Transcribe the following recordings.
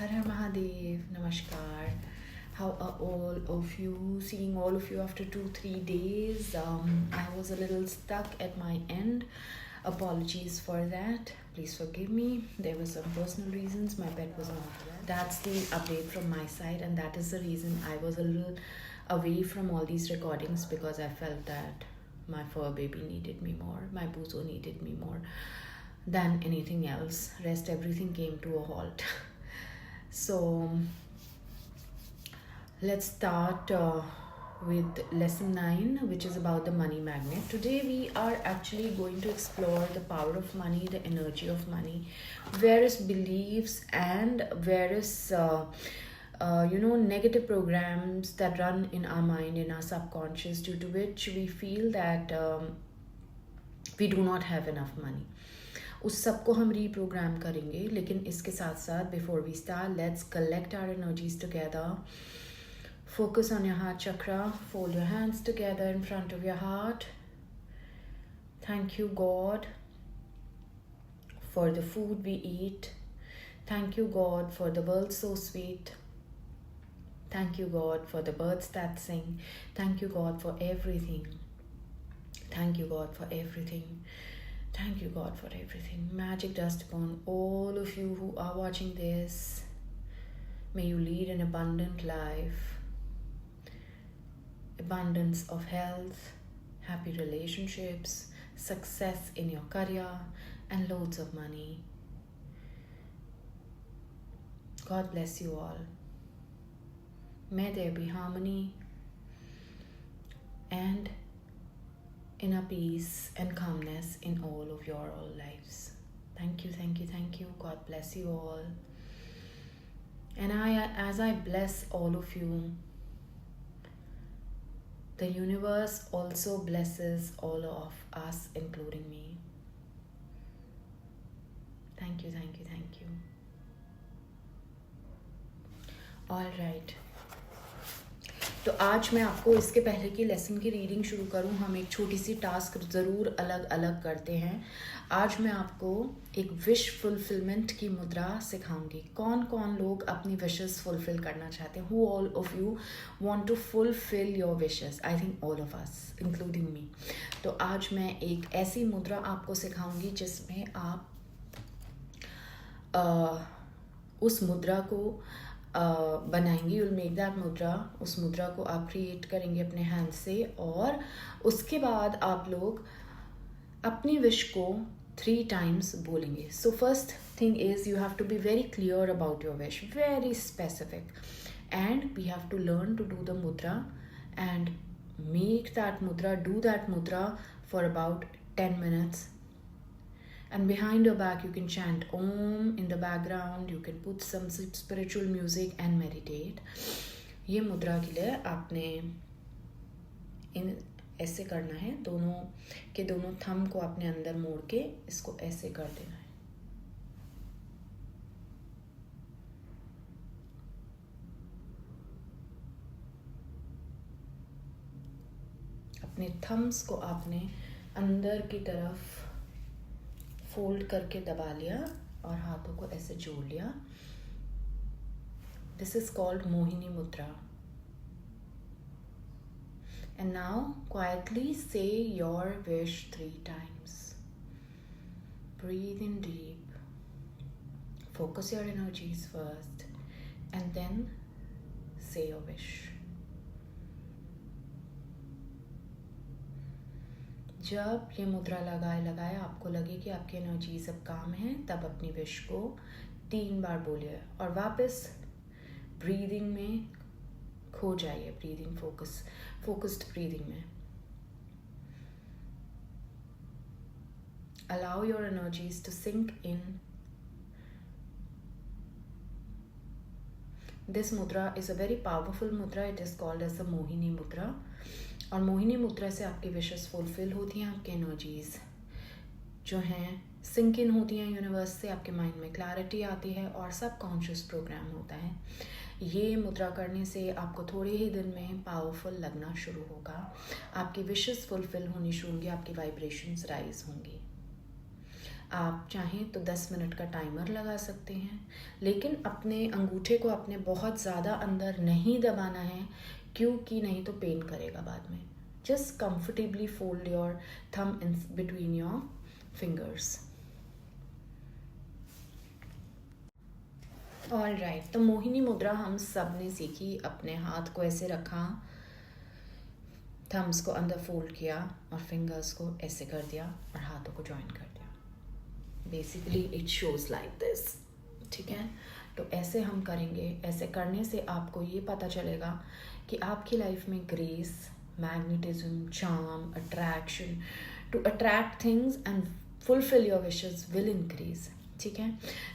Har Har Mahadev, Namaskar. How are all of you? Seeing all of you after 2-3 days. I was a little stuck at my end. Apologies for that. Please forgive me. There were some personal reasons. My pet was not well. That's the update from my side, and that is the reason I was a little away from all these recordings because I felt that my fur baby needed me more. My Buzo needed me more than anything else. Rest everything came to a halt. So let's start with lesson 9, which is about the money magnet. Today we are actually going to explore the power of money, the energy of money, various beliefs and various negative programs that run in our mind, in our subconscious, due to which we feel that we do not have enough money. उस सबको हम reprogram करेंगे, लेकिन इसके साथ साथ before we start, let's collect our energies together. Focus on your heart chakra. Fold your hands together in front of your heart. Thank you, God, for the food we eat. Thank you, God, for the world so sweet. Thank you, God, for the birds that sing. Thank you, God, for everything. Thank you, God, for everything. Thank you, God, for everything. Magic dust upon all of you who are watching this. May you lead an abundant life. Abundance of health, happy relationships, success in your career, and loads of money. God bless you all. May there be harmony and inner peace and calmness in all of your lives. Thank you, thank you, thank you. God bless you all. And as I bless all of you, the universe also blesses all of us, including me. Thank you, thank you, thank you. All right. तो आज मैं आपको इसके पहले की lesson की reading शुरू करूं, हम एक छोटी सी टास्क ज़रूर अलग अलग करते हैं. आज मैं आपको एक विश फुलफिलमेंट की मुद्रा सिखाऊंगी. कौन कौन लोग अपनी विशेस फुलफिल करना चाहते हैं? Who all of you want to fulfil your wishes? I think all of us, including me. तो आज मैं एक ऐसी मुद्रा आपको सिखाऊंगी जिसमें आप उस मुद्रा को बनाएंगे. यूल मेक दैट मुद्रा. उस मुद्रा को आप क्रिएट करेंगे अपने हैंड से, और उसके बाद आप लोग अपनी विश को 3 times बोलेंगे. So first thing is you have to be very clear about your wish, very specific, and we have to learn to do the mudra and make that mudra, do that mudra for about 10 minutes. And behind your back, you can chant Om in the background. You can put some spiritual music and meditate. ये मुद्रा के लिए आपने ऐसे करना है. दोनों thumb को आपने अंदर मोड़ के इसको ऐसे कर देना है. अपने थम्स को आपने अंदर की तरफ फोल्ड करके दबा लिया और हाथों को ऐसे जोड़ लिया. दिस इज कॉल्ड मोहिनी मुद्रा. एंड नाउ क्वाइटली से your wish 3 times. Breathe in deep. Focus your energies first and then say your wish. जब ये मुद्रा लगाए आपको लगे कि आपकी एनर्जी सब काम है, तब अपनी विश को 3 बार बोलिए और वापस ब्रीदिंग में खो जाइए. ब्रीदिंग फोकस्ड ब्रीदिंग में. Allow your energies to sync in. This mudra is a very powerful mudra. It is called as the Mohini mudra. और मोहिनी मुद्रा से आपकी विशेस फुलफिल होती हैं. आपके एनर्जीज जो हैं सिंक इन होती हैं यूनिवर्स से. आपके माइंड में क्लैरिटी आती है और सब कॉन्शियस प्रोग्राम होता है. ये मुद्रा करने से आपको थोड़े ही दिन में पावरफुल लगना शुरू होगा. आपकी विशेस फुलफिल होनी शुरू होंगी. आपकी वाइब्रेशंस राइज होंगी. आप चाहें तो 10 मिनट का टाइमर लगा सकते हैं, लेकिन अपने अंगूठे को अपने बहुत ज़्यादा अंदर नहीं दबाना है, क्योंकि नहीं तो पेन करेगा बाद में. Just comfortably fold your thumb in between your fingers. All right, तो मोहिनी मुद्रा हम सब ने सीखी. अपने हाथ को ऐसे रखा, थम्स को अंदर फोल्ड किया और फिंगर्स को ऐसे कर दिया और हाथों को जॉइन कर दिया. Basically it shows like this. ठीक है, तो ऐसे हम करेंगे. ऐसे करने से आपको ये पता चलेगा कि आपकी लाइफ में grace, magnetism, charm, attraction to attract things and fulfil your wishes will increase. ठीक है,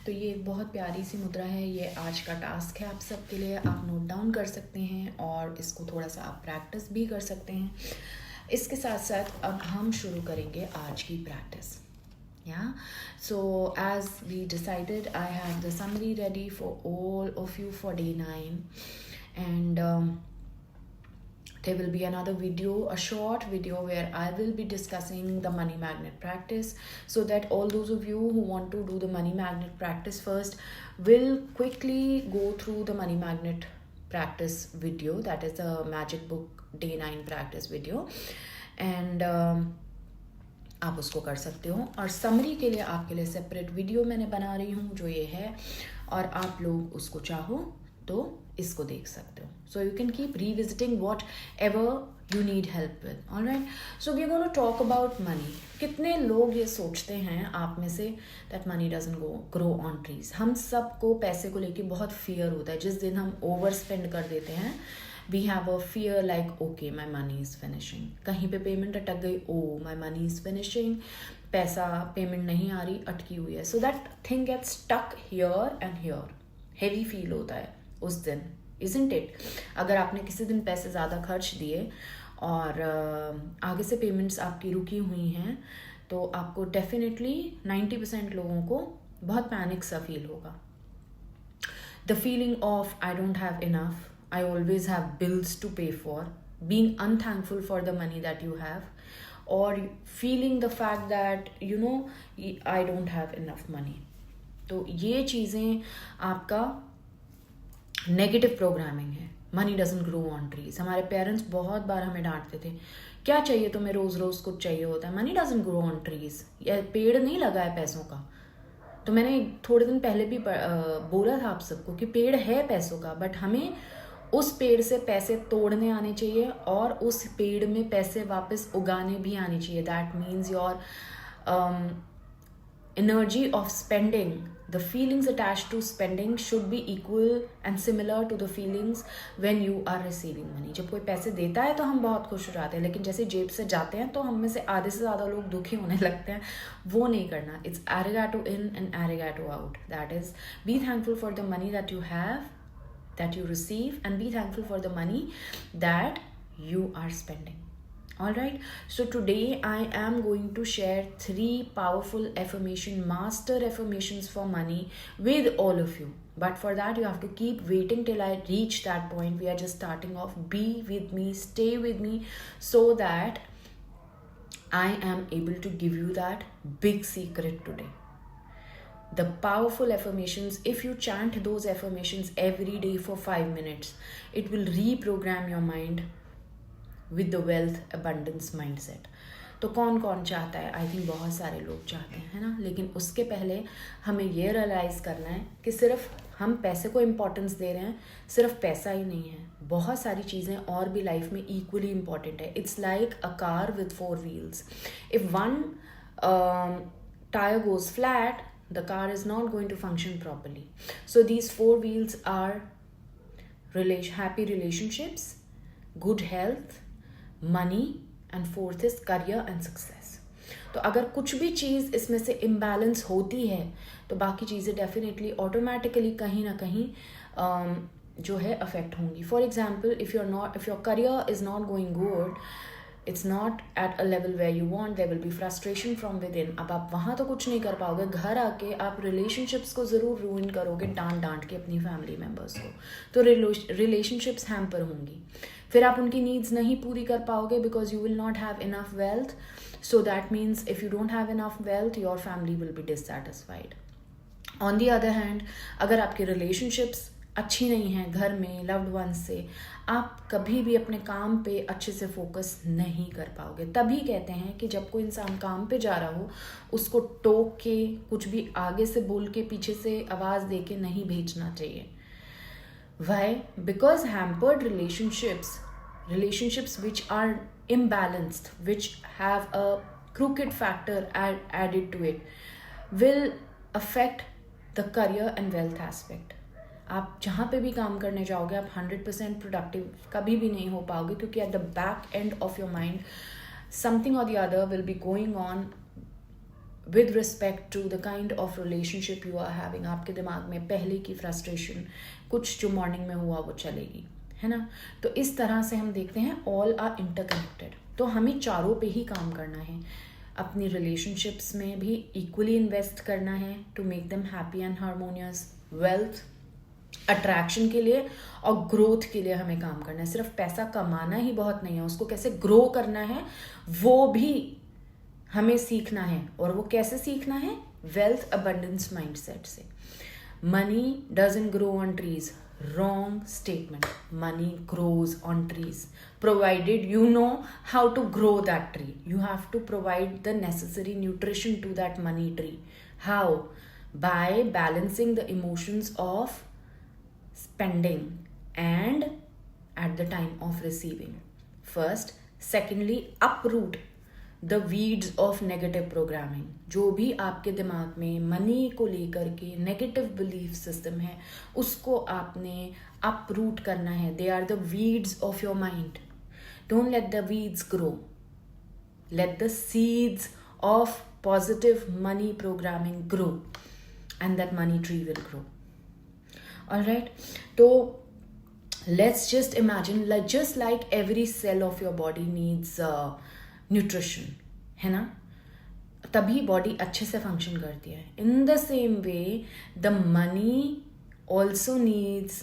तो ये एक बहुत प्यारी सी मुद्रा है. ये आज का टास्क है आप सबके लिए. आप नोट डाउन कर सकते हैं और इसको थोड़ा सा आप प्रैक्टिस भी कर सकते हैं. इसके साथ साथ अब हम शुरू करेंगे आज की practice. Yeah, so as we decided, I have the summary ready for all of you for day 9, and there will be another video, a short video, where I will be discussing the money magnet practice, so that all those of you who want to do the money magnet practice first will quickly go through the money magnet practice video, that is the magic book day 9 practice video, and आप उसको कर सकते हो. और summary के लिए आपके लिए सेपरेट वीडियो मैंने बना रही हूँ जो ये है, और आप लोग उसको चाहो तो इसको देख सकते हो. So you can keep revisiting whatever you need help with. Alright, so we are gonna talk about money. कितने लोग ये सोचते हैं आप में से that money doesn't grow on trees. हम सबको पैसे को लेके बहुत फियर होता है. जिस दिन हम ओवर स्पेंड कर देते हैं, we have a fear like, okay, my money is finishing. कहीं पे पेमेंट अटक गई, oh, my money is finishing. पैसा पेमेंट नहीं आ रही, अटकी हुई है. So that thing gets stuck here and here. Heavy feel होता है उस दिन, isn't it? अगर आपने किसी दिन पैसे ज़्यादा खर्च दिए और आगे से पेमेंट्स आपकी रुकी हुई हैं, तो आपको डेफिनेटली 90% लोगों को बहुत पैनिक सा फील होगा. The feeling of I don't have enough, I always have bills to pay for, being unthankful for the money that you have, or feeling the fact that you know I don't have enough money. तो ये चीज़ें आपका negative programming है. Money doesn't grow on trees. हमारे parents बहुत बार हमें डांटते थे, क्या चाहिए तुम्हें, रोज रोज कुछ चाहिए होता है. Money doesn't grow on trees. ये पेड़ नहीं लगा है पैसों का. तो मैंने थोड़े दिन पहले भी बोला था आप सबको कि पेड़ है पैसों का, बट हमें उस पेड़ से पैसे तोड़ने आने चाहिए और उस पेड़ में पैसे वापस उगाने भी आने चाहिए. That means your energy of spending, the feelings attached to spending should be equal and similar to the feelings when you are receiving money. जब कोई पैसे देता है तो हम बहुत खुश हो जाते हैं, लेकिन जैसे जेब से जाते हैं तो हम में से आधे से ज़्यादा लोग दुखी होने लगते हैं. वो नहीं करना. It's arigato in and arigato out. That is, be thankful for the money that you have, that you receive, and be thankful for the money that you are spending. Alright, so today I am going to share 3 powerful master affirmations for money with all of you. But for that you have to keep waiting till I reach that point. We are just starting off. Be with me, stay with me, so that I am able to give you that big secret today. The powerful affirmations, if you chant those affirmations every day for 5 minutes, it will reprogram your mind with the wealth abundance mindset. तो कौन कौन चाहता है? I think बहुत सारे लोग चाहते हैं, है ना. लेकिन उसके पहले हमें ये रियलाइज़ करना है कि सिर्फ हम पैसे को इम्पोर्टेंस दे रहे हैं. सिर्फ पैसा ही नहीं है, बहुत सारी चीज़ें और भी लाइफ में इक्वली इम्पॉर्टेंट है. It's like a car with 4 wheels. If one tire goes flat, the car is not going to function properly. So these 4 wheels are happy relationships, good health, money, and 4th is career and success. तो अगर कुछ भी चीज़ इसमें से imbalance होती है तो बाकी चीज़ें डेफिनेटली ऑटोमेटिकली कहीं ना कहीं जो है अफेक्ट होंगी. For example, if your career is not going good, it's not at a level where you want, there will be frustration from within. अब आप वहाँ तो कुछ नहीं कर पाओगे, घर आके आप रिलेशनशिप्स को ज़रूर रूइन करोगे डांट के अपनी फैमिली मेम्बर्स को. तो रिलेशनशिप्स हैम्पर होंगी. फिर आप उनकी नीड्स नहीं पूरी कर पाओगे because you will not have enough wealth. So that means if you don't have enough wealth, your family will be dissatisfied. On the other hand, अगर आपके रिलेशनशिप्स अच्छी नहीं हैं घर में लव्ड वंस से, आप कभी भी अपने काम पे अच्छे से फोकस नहीं कर पाओगे. तभी कहते हैं कि जब कोई इंसान काम पे जा रहा हो, उसको टोक के कुछ भी आगे से बोल के पीछे से आवाज़ दे के नहीं भेजना चाहिए. Why? Because hampered relationships which are imbalanced, which have a crooked factor added to it, will affect the career and wealth aspect. आप जहाँ पे भी काम करने जाओगे, आप 100% प्रोडक्टिव कभी भी नहीं हो पाओगे, क्योंकि at the back end of your mind something or the other will be going on with respect to the kind of relationship you are having. आपके दिमाग में पहले की फ्रस्ट्रेशन, कुछ जो मॉर्निंग में हुआ वो चलेगी, है ना. तो इस तरह से हम देखते हैं ऑल आर इंटरकनेक्टेड. तो हमें चारों पे ही काम करना है. अपनी रिलेशनशिप्स में भी इक्वली इन्वेस्ट करना है to make them happy and harmonious. Wealth attraction के लिए और ग्रोथ के लिए हमें काम करना है. सिर्फ पैसा कमाना ही बहुत नहीं है, उसको कैसे ग्रो करना है वो भी हमें सीखना है. और वो कैसे सीखना है? वेल्थ अबंडेंस माइंडसेट से. Money doesn't grow on trees. Wrong statement. Money grows on trees, provided you know how to grow that tree. You have to provide the necessary nutrition to that money tree. How? By balancing the emotions of spending and at the time of receiving. First. Secondly, uproot the weeds of negative programming. जो भी आपके दिमाग में money को लेकर के negative belief system है, उसको आपने अपरूट करना है. They are the weeds of your mind. Don't let the weeds grow. Let the seeds of positive money programming grow and that money tree will grow. Alright. तो let's just imagine, just like every cell of your body needs nutrition, है ना, तभी body अच्छे से function करती है. In the same way the money also needs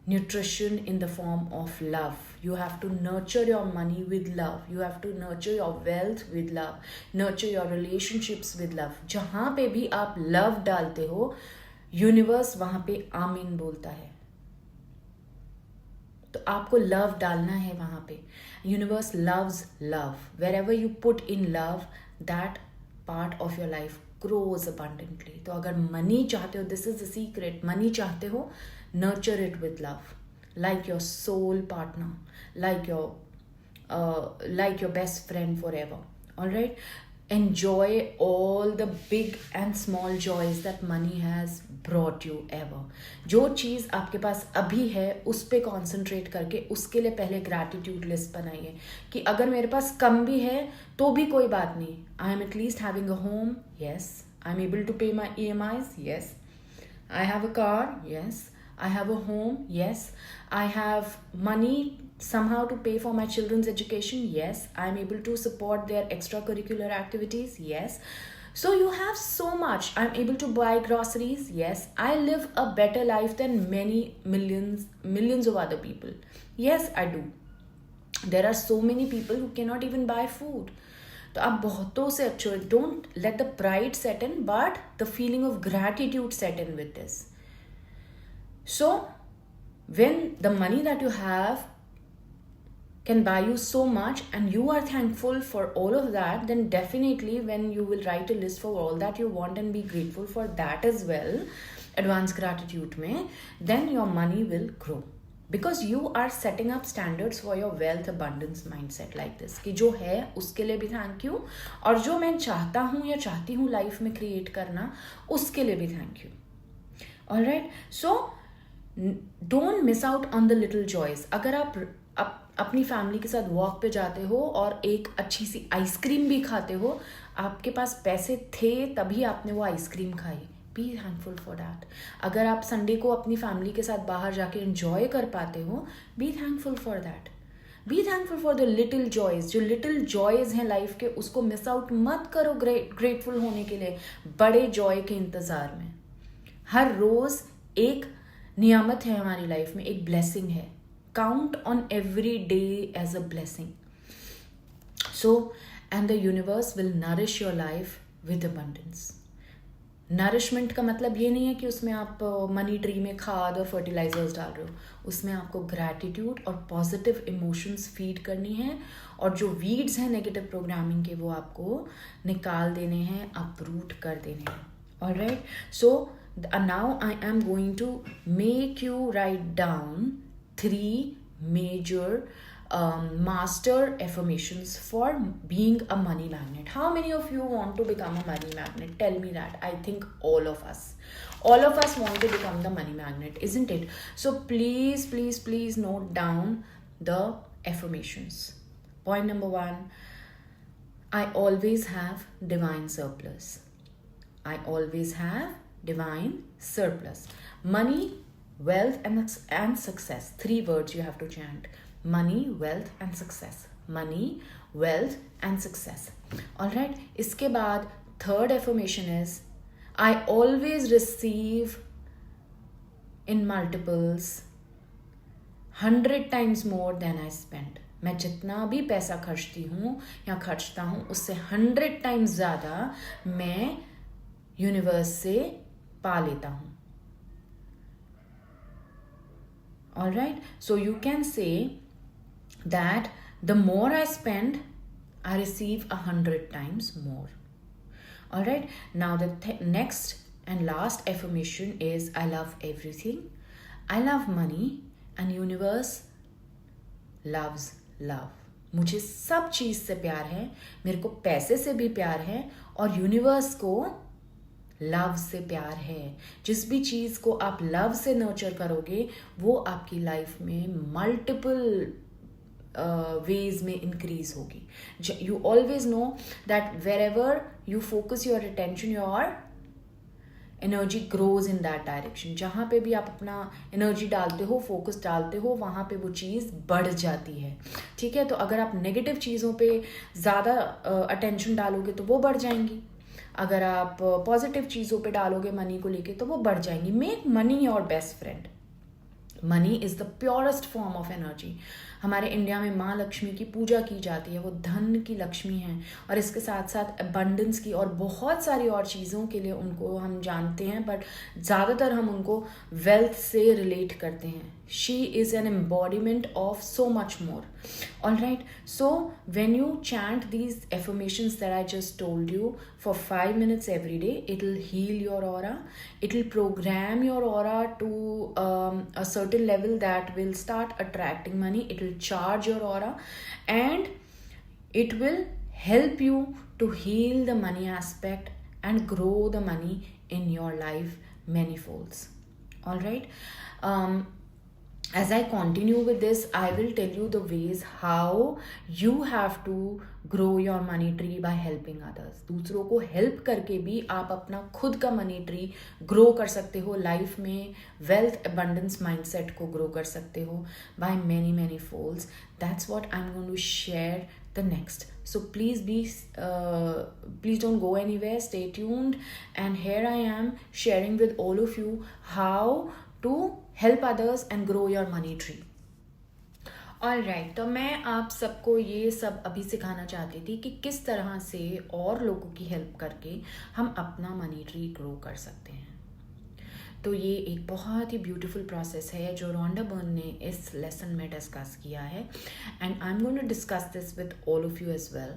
nutrition in the form of love. You have to nurture your money with love. You have to nurture your wealth with love. Nurture your relationships with love. जहाँ पे भी आप love डालते हो, universe वहाँ पे आमीन बोलता है. तो आपको लव डालना है वहाँ पे. Universe loves love. Wherever you put in love, that part of your life grows abundantly. तो अगर मनी चाहते हो, this is the secret, money चाहते हो, nurture it with love, like your soul partner, like your best friend forever. Alright. Enjoy all the big and small joys that money has brought you ever. जो चीज़ आपके पास अभी है उस पे concentrate करके उसके लिए पहले ग्रैटिट्यूड लिस्ट बनाइए कि अगर मेरे पास कम भी है तो भी कोई बात नहीं. I am at least having a home. Yes. I am able to pay my EMIs. Yes. I have a car. Yes. I have a home. Yes. I have money somehow to pay for my children's education. Yes. I'm able to support their extracurricular activities. Yes. So you have so much. I'm able to buy groceries. Yes. I live a better life than many millions of other people. Yes, I do. There are so many people who cannot even buy food. तो आप बहुतों से अच्छे हो. Don't let the pride set in, but the feeling of gratitude set in with this. So, when the money that you have can buy you so much and you are thankful for all of that, then definitely when you will write a list for all that you want and be grateful for that as well, advanced gratitude mein, then your money will grow. Because you are setting up standards for your wealth abundance mindset like this, कि जो है उसके लिए भी thank you, और जो मैं चाहता हूँ या चाहती हूँ लाइफ में क्रिएट करना, उसके लिए भी thank you. Alright. So don't miss out on the little joys. अगर आप अपनी फैमिली के साथ वॉक पे जाते हो और एक अच्छी सी आइसक्रीम भी खाते हो, आपके पास पैसे थे तभी आपने वो आइसक्रीम खाई, बी थैंकफुल फॉर दैट. अगर आप संडे को अपनी फैमिली के साथ बाहर जाके एंजॉय कर पाते हो, be thankful for that. Be thankful for the little joys. जो लिटिल जॉयज हैं लाइफ के, उसको मिस आउट मत करो ग्रेटफुल होने के लिए बड़े जॉय के इंतज़ार में. हर रोज़ एक नियामत है हमारी लाइफ में, एक ब्लेसिंग है. Count on every day as a blessing. So and the universe will nourish your life with abundance. Nourishment का मतलब ये नहीं है कि उसमें आप मनी ट्री में खाद और फर्टिलाइजर्स डाल रहे हो, उसमें आपको ग्रैटिट्यूड और पॉजिटिव इमोशंस फीड करनी है, और जो वीड्स हैं नेगेटिव प्रोग्रामिंग के वो आपको निकाल देने हैं, अपरूट कर देने हैं. Alright, so now I am going to make you write down 3 major master affirmations for being a money magnet. How many of you want to become a money magnet? Tell me that. I think all of us want to become the money magnet, isn't it? So please note down the affirmations. Point number 1, I always have divine surplus. I always have divine surplus. Money, wealth and success. 3 words you have to chant. Money, wealth and success. Money, wealth and success. Alright, इसके बाद third affirmation is I always receive in multiples 100 times more than I spend. मैं जितना भी पैसा खर्चती हूँ या खर्चता हूँ उससे 100 times ज़्यादा मैं यूनिवर्स से पा लेता हूँ. Alright, so you can say that the more I spend, I receive 100 times more. Alright, now the next and last affirmation is I love everything. I love money and universe loves love. मुझे सब चीज़ से प्यार है, मेरे को पैसे से भी प्यार है, और यूनिवर्स को लव से प्यार है. जिस भी चीज़ को आप लव से नर्चर करोगे वो आपकी लाइफ में मल्टीपल वेज में इंक्रीज होगी. You always know that wherever you focus your attention, your energy grows in that direction. जहाँ पे भी आप अपना एनर्जी डालते हो, फोकस डालते हो, वहाँ पे वो चीज़ बढ़ जाती है. ठीक है, तो अगर आप नेगेटिव चीज़ों पे ज़्यादा अटेंशन डालोगे तो वो बढ़ जाएंगी. अगर आप पॉजिटिव चीज़ों पे डालोगे मनी को लेके तो वो बढ़ जाएंगी. Make money your best friend. Money is the purest form of energy. हमारे इंडिया में माँ लक्ष्मी की पूजा की जाती है, वो धन की लक्ष्मी है, और इसके साथ साथ अबंडेंस की और बहुत सारी और चीज़ों के लिए उनको हम जानते हैं, बट ज़्यादातर हम उनको वेल्थ से रिलेट करते हैं. She is an embodiment of so much more. Alright, so when you chant these affirmations that I just told you for 5 minutes every day, it will heal your aura. It will program your aura to a certain level that will start attracting money. It will charge your aura and it will help you to heal the money aspect and grow the money in your life many folds. Alright. As I continue with this, I will tell you the ways how you have to grow your money tree by helping others. दूसरों को help करके भी आप अपना खुद का money tree grow कर सकते हो. लाइफ में wealth abundance mindset को grow कर सकते हो by many folds. That's what I'm going to share the next. So please don't go anywhere. Stay tuned. And here I am sharing with all of you how to help others and grow your money tree. Alright, तो मैं आप सबको ये सब अभी सिखाना चाहती थी कि किस तरह से और लोगों की हेल्प करके हम अपना मनी ट्री ग्रो कर सकते हैं. तो ये एक बहुत ही ब्यूटीफुल प्रोसेस है जो रोंडा बर्न ने इस लेसन में डिस्कस किया है, and I am going to discuss this with all of you as well.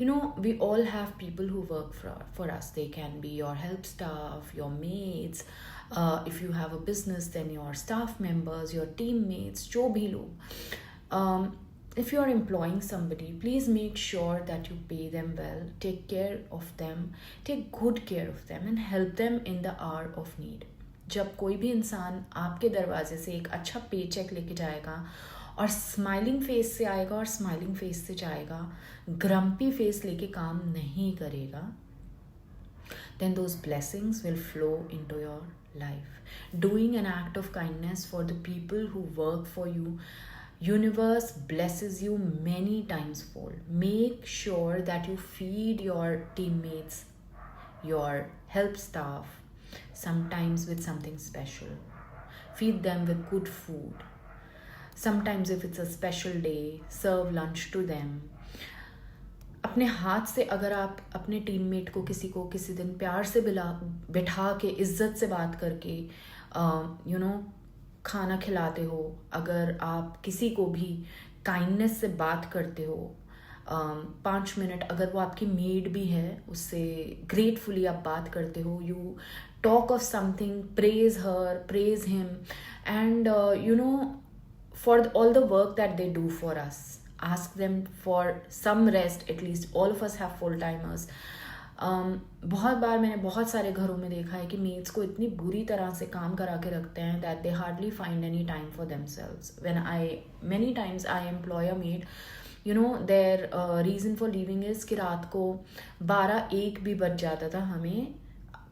You know, we all have people who work for us. They can be your help staff, your maids, if you have a business then your staff members, your teammates, जो भी लोग. If you are employing somebody, please make sure that you pay them well, take care of them, take good care of them and help them in the hour of need. जब कोई भी इंसान आपके दरवाजे से एक अच्छा पे चेक लेके जाएगा और स्माइलिंग फेस से आएगा और स्माइलिंग फेस से जाएगा, ग्रम्पी फेस लेके काम नहीं करेगा, then those blessings will flow into your life. Doing an act of kindness for the people who work for you, universe blesses you many times fold. Make sure that you feed your teammates, your help staff, sometimes with something special. Feed them with good food. Sometimes if it's a special day, serve lunch to them. अपने हाथ से अगर आप अपने teammate को किसी दिन प्यार से बिठा के इज्जत से बात करके खाना खिलाते हो, अगर आप किसी को भी काइंडनेस से बात करते हो, 5 मिनट अगर वो आपकी मेड भी है उससे ग्रेटफुली आप बात करते हो, you talk of something, praise her, praise him, and for all the work that they do for us, ask them for some rest, at least all of us have full timers. बहुत बार मैंने बहुत सारे घरों में देखा है कि maids को इतनी बुरी तरह से काम करा के रखते हैं that they hardly find any time for themselves. When many times I employ a maid, their reason for leaving is कि रात को 12-1 भी बज जाता था हमें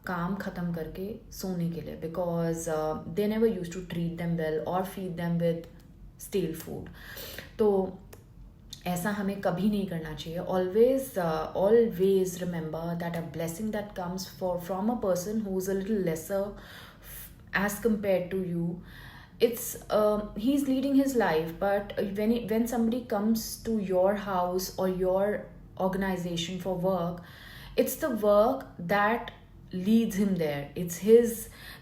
काम ख़त्म करके सोने के लिए, because they never use to treat them well और feed them with stale food. तो ऐसा हमें कभी नहीं करना चाहिए. Always remember that a blessing that comes from a person who is a little lesser as compare to you, he is leading his life, but when somebody comes to your house or your organization for work, it's the work that leads him there. It's his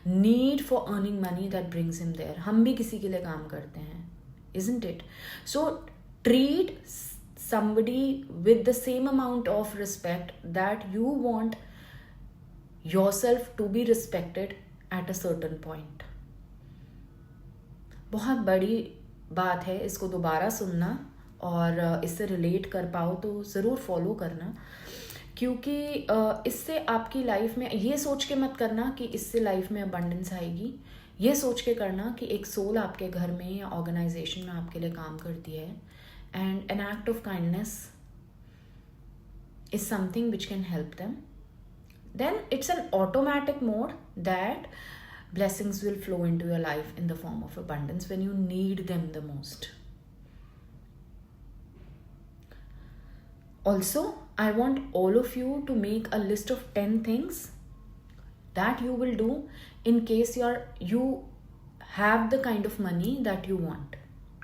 need for earning money that brings him there. हम भी किसी के लिए काम करते हैं, isn't it? So treat somebody with the same amount of respect that you want yourself to be respected at a certain point. बहुत बड़ी बात है, इसको दोबारा सुनना और इससे रिलेट कर पाओ तो ज़रूर फॉलो करना, क्योंकि इससे आपकी लाइफ में, ये सोच के मत करना कि इससे लाइफ में अबंडेंस आएगी. ये सोच के करना कि एक सोल आपके घर में या ऑर्गेनाइजेशन में आपके लिए काम करती है, and an act of kindness is something which can help them. Then it's an automatic mode that blessings will flow into your life in the form of abundance when you need them the most. Also, I want all of you to make a list of 10 things that you will do in case you have the kind of money that you want.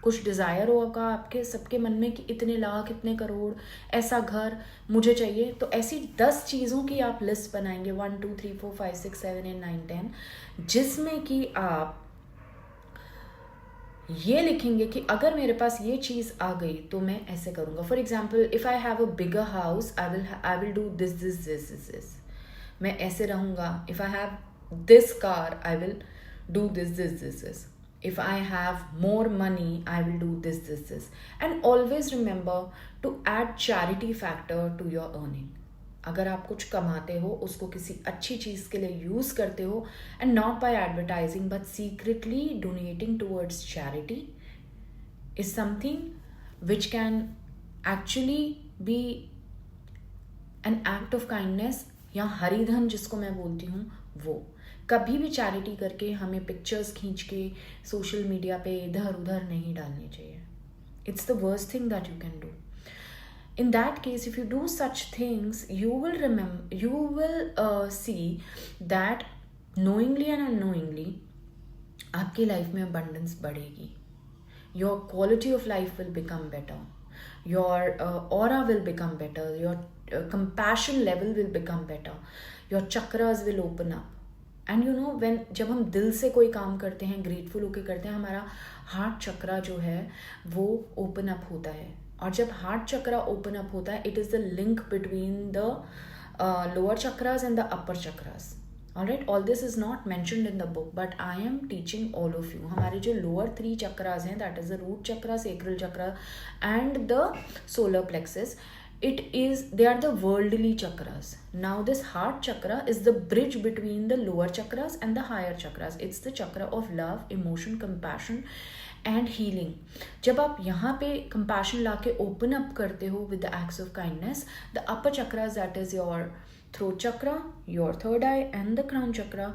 कुछ desire होगा आपके सबके मन में कि इतने लाख, इतने करोड़, ऐसा घर मुझे चाहिए, तो ऐसी 10 चीज़ों की आप लिस्ट बनाएंगे, 1 2 3 4 5 6 7 8 9 10, जिसमें कि आप ये लिखेंगे कि अगर मेरे पास ये चीज़ आ गई तो मैं ऐसे करूँगा. For example, if I have a bigger house, I will do this. मैं ऐसे रहूँगा. If I have this car, I will do this. If I have more money, I will do this. And always remember to add charity factor to your earning. अगर आप कुछ कमाते हो, उसको किसी अच्छी चीज़ के लिए यूज़ करते हो, and not by advertising but secretly donating towards charity, is something which can actually be an act of kindness, या हरिधन जिसको मैं बोलती हूँ वो. कभी भी चैरिटी करके हमें पिक्चर्स खींच के सोशल मीडिया पे इधर उधर नहीं डालनी चाहिए. It's the worst thing that you can do. In that case, if you do such things, you will see that knowingly and unknowingly आपकी लाइफ में abundance बढ़ेगी. Your quality of life will become better. Your aura will become better. Your compassion level will become better. Your chakras will open up. And when जब हम दिल से कोई काम करते हैं, ग्रेटफुल होकर करते हैं, हमारा हार्ट चक्रा जो है वो ओपन अप होता है. और जब हार्ट चक्रा ओपन अप होता है, it is the link between the lower chakras and the upper chakras. Alright, all this is not mentioned in the book, but I am teaching all of you. हमारे जो lower 3 chakras हैं, that is the root chakra, sacral chakra and the solar plexus, they are the worldly chakras. Now this heart chakra is the bridge between the lower chakras and the higher chakras. It's the chakra of love, emotion, compassion and healing. जब आप यहाँ पे compassion लाके open up करते हो with the acts of kindness, the upper chakras, that is your throat chakra, your third eye and the crown chakra,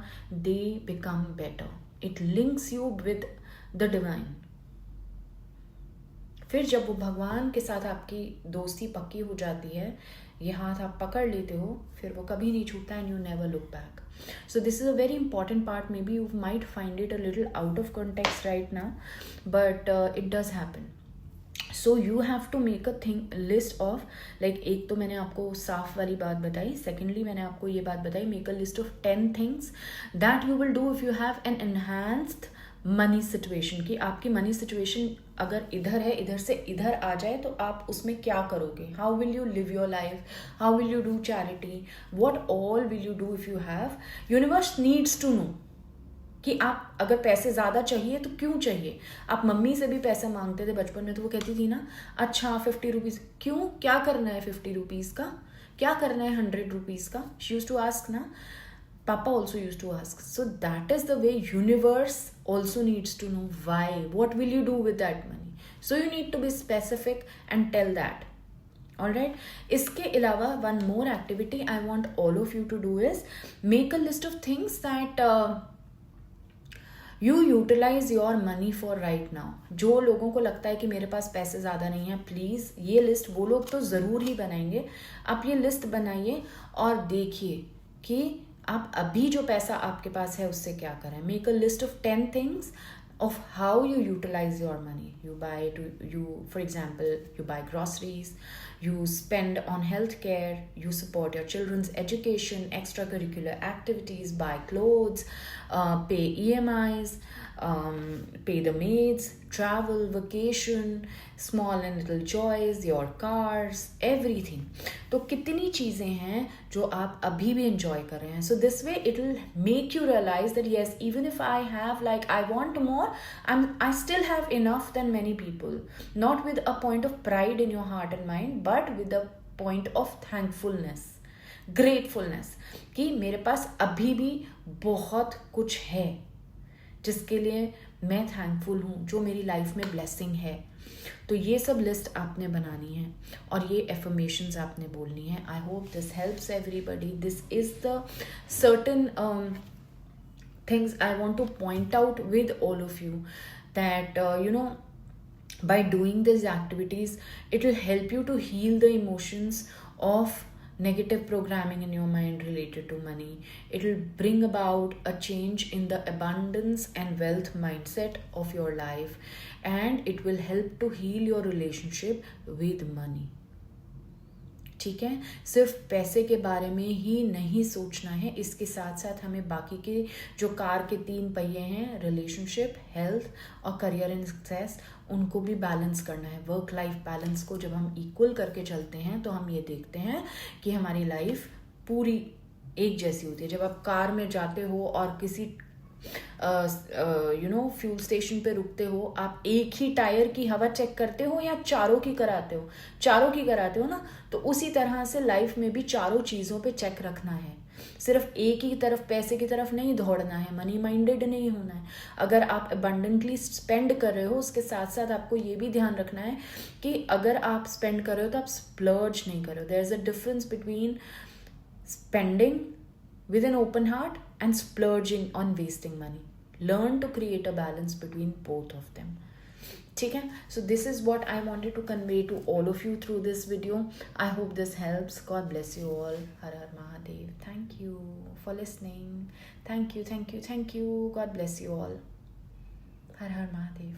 they become better. It links you with the divine. फिर जब वो भगवान के साथ आपकी दोस्ती पक्की हो जाती है, ये हाथ आप पकड़ लेते हो, फिर वो कभी नहीं छूटता, and you never look back. So this is a very important part. Maybe you might find it a little out of context right now, but it does happen. So you have to make a thing list of, like एक तो मैंने आपको साफ वाली बात बताई, secondly मैंने आपको ये बात बताई, make a list of 10 things that you will do if you have an enhanced money situation, कि आपकी मनी सिचुएशन अगर इधर है, इधर से इधर आ जाए तो आप उसमें क्या करोगे, how will you live your life, how will you do charity, what all will you do if you have. Universe needs to know कि आप अगर पैसे ज़्यादा चाहिए तो क्यों चाहिए। आप मम्मी से भी पैसा मांगते थे बचपन में तो वो कहती थी ना, अच्छा 50 रुपीज़ क्यों, क्या करना है 50 रुपीज़ का, क्या करना है 100 रुपीज़ का, शी यूज टू आस्क ना, Papa also used to ask. So that is the way universe also needs to know why. What will you do with that money? So you need to be specific and tell that. Alright. इसके अलावा one more activity I want all of you to do is make a list of things that you utilize your money for right now. जो लोगों को लगता है कि मेरे पास पैसे ज़्यादा नहीं है, प्लीज़ ये लिस्ट, वो लोग तो ज़रूर ही बनाएंगे, आप ये लिस्ट बनाइए और देखिए कि आप अभी जो पैसा आपके पास है उससे क्या करें। Make a list of 10 things of how you utilize your money. For example, you buy groceries, you spend on healthcare, you support your children's education, extracurricular activities, buy clothes, pay EMIs, pay the maids, travel, vacation, small and little joys, your cars, everything. तो कितनी चीज़ें हैं जो आप अभी भी enjoy कर रहे हैं. So this way it will make you realize that yes, even if I have, like, I want more, I still have enough than many people. Not with a point of pride in your heart and mind, but with a point of thankfulness, gratefulness, कि मेरे पास अभी भी बहुत कुछ है जिसके लिए मैं थैंकफुल हूँ, जो मेरी लाइफ में ब्लेसिंग है. तो ये सब लिस्ट आपने बनानी है और ये एफर्मेशंस आपने बोलनी है. I hope this helps everybody. This is the certain things I want to point out with all of you, that by doing these activities it will help you to heal the emotions of negative programming in your mind related to money. It will bring about a change in the abundance and wealth mindset of your life, and it will help to heal your relationship with money. ठीक है, सिर्फ पैसे के बारे में ही नहीं सोचना है, इसके साथ साथ हमें बाकी के जो कार के 3 पहिए हैं, रिलेशनशिप, हेल्थ और करियर एंड सक्सेस, उनको भी बैलेंस करना है. वर्क लाइफ बैलेंस को जब हम इक्वल करके चलते हैं तो हम ये देखते हैं कि हमारी लाइफ पूरी एक जैसी होती है. जब आप कार में जाते हो और किसी फ्यूल स्टेशन पे रुकते हो, आप एक ही टायर की हवा चेक करते हो या चारों की कराते हो? चारों की कराते हो ना. तो उसी तरह से लाइफ में भी चारों चीज़ों पे चेक रखना है. सिर्फ एक ही तरफ, पैसे की तरफ नहीं दौड़ना है, मनी माइंडेड नहीं होना है. अगर आप अबंडेंटली स्पेंड कर रहे हो, उसके साथ साथ आपको ये भी ध्यान रखना है कि अगर आप स्पेंड कर रहे हो तो आप स्प्लर्ज नहीं कर रहे हो. There is a difference between spending with an open heart and splurging on wasting money. Learn to create a balance between both of them. ठीक है, so this is what I wanted to convey to all of you through this video. I hope this helps. God bless you all. Har Har Mahadev. Thank you for listening. Thank you. God bless you all. Har Har Mahadev.